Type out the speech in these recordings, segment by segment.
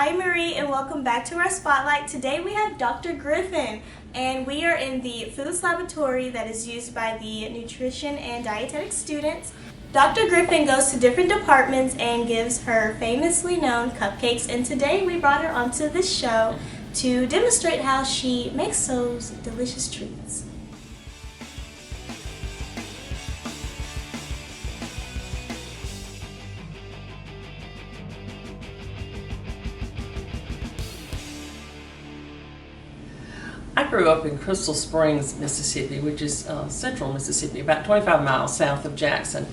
I'm Marie and welcome back to our Spotlight. Today we have Dr. Griffin and we are in the foods laboratory that is used by the nutrition and dietetic students. Dr. Griffin goes to different departments and gives her famously known cupcakes, and today we brought her onto this show to demonstrate how she makes those delicious treats. I grew up in Crystal Springs, Mississippi, which is central Mississippi, about 25 miles south of Jackson.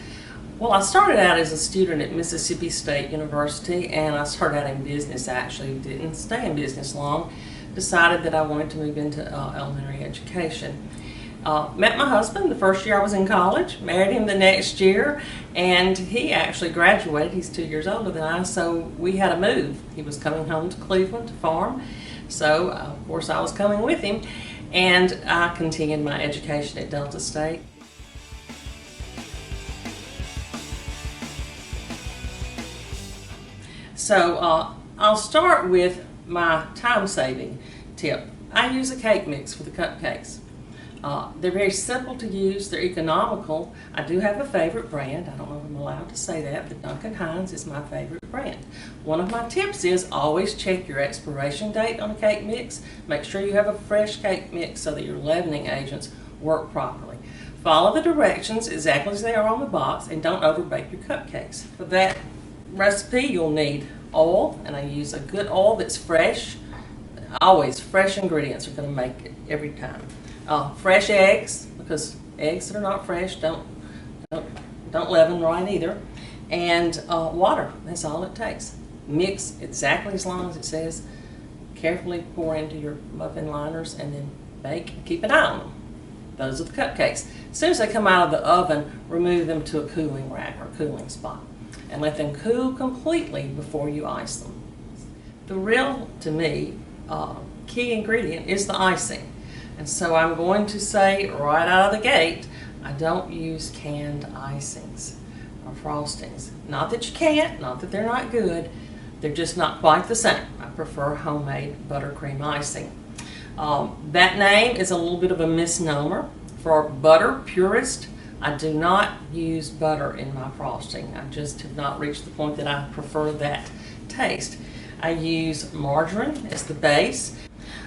Well, I started out as a student at Mississippi State University, and I started out in business actually. Didn't stay in business long. Decided that I wanted to move into elementary education. Met my husband the first year I was in college, married him the next year, and he actually graduated. He's 2 years older than I, so we had to move. He was coming home to Cleveland to farm. So, of course, I was coming with him, and I continued my education at Delta State. So, I'll start with my time-saving tip. I use a cake mix for the cupcakes. They're very simple to use, they're economical. I do have a favorite brand. I don't know if I'm allowed to say that, but Duncan Hines is my favorite brand. One of my tips is always check your expiration date on a cake mix. Make sure you have a fresh cake mix so that your leavening agents work properly. Follow the directions exactly as they are on the box, and don't overbake your cupcakes. For that recipe, you'll need oil, and I use a good oil that's fresh. Always fresh ingredients are going to make it every time. Fresh eggs, because eggs that are not fresh don't leaven right either, and water. That's all it takes. Mix exactly as long as it says. Carefully pour into your muffin liners and then bake. Keep an eye on them. Those are the cupcakes. As soon as they come out of the oven, remove them to a cooling rack or cooling spot and let them cool completely before you ice them. The real, to me, key ingredient is the icing. And so I'm going to say right out of the gate, I don't use canned icings or frostings. Not that you can't, not that they're not good, they're just not quite the same. I prefer homemade buttercream icing. That name is a little bit of a misnomer. For butter purist, I do not use butter in my frosting. I just have not reached the point that I prefer that taste. I use margarine as the base.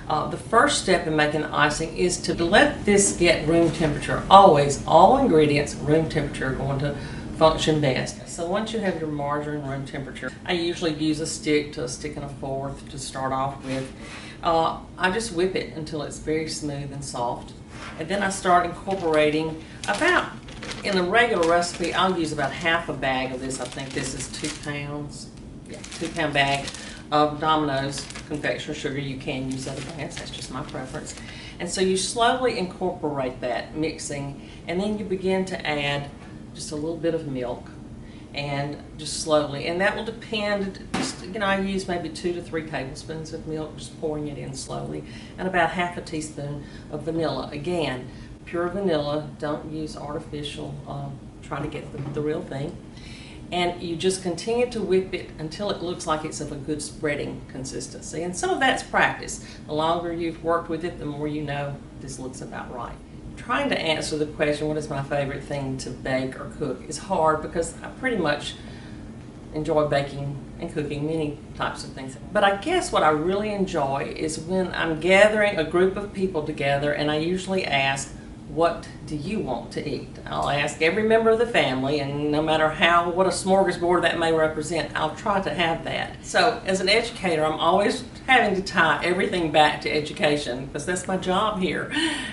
The first step in making icing is to let this get room temperature. Always, all ingredients room temperature are going to function best. So once you have your margarine room temperature, I usually use a stick to a stick and a fourth to start off with. I just whip it until it's very smooth and soft. And then I start incorporating about, in a regular recipe, I'll use about half a bag of this. I think this is 2 pounds. Yeah, 2-pound bag of Domino's confectioner sugar. You can use other brands, that's just my preference. And so you slowly incorporate that mixing, and then you begin to add just a little bit of milk, and just slowly, and that will depend, just, I use maybe 2 to 3 tablespoons of milk, just pouring it in slowly, and about half a teaspoon of vanilla. Again, pure vanilla, don't use artificial, try to get the real thing. And you just continue to whip it until it looks like it's of a good spreading consistency. And some of that's practice. The longer you've worked with it, the more you know this looks about right. Trying to answer the question, what is my favorite thing to bake or cook, is hard because I pretty much enjoy baking and cooking many types of things. But I guess what I really enjoy is when I'm gathering a group of people together, and I usually ask, what do you want to eat? I'll ask every member of the family, and no matter what a smorgasbord that may represent, I'll try to have that. So as an educator, I'm always having to tie everything back to education because that's my job here.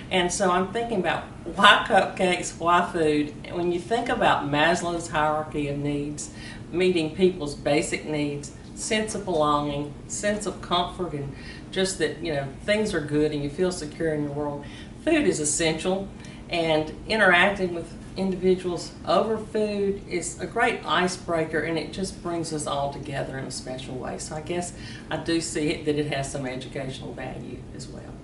And so I'm thinking about why cupcakes, why food? And when you think about Maslow's hierarchy of needs, meeting people's basic needs, sense of belonging, sense of comfort, and just that, things are good and you feel secure in your world, food is essential, and interacting with individuals over food is a great icebreaker, and it just brings us all together in a special way. So I guess I do see that it has some educational value as well.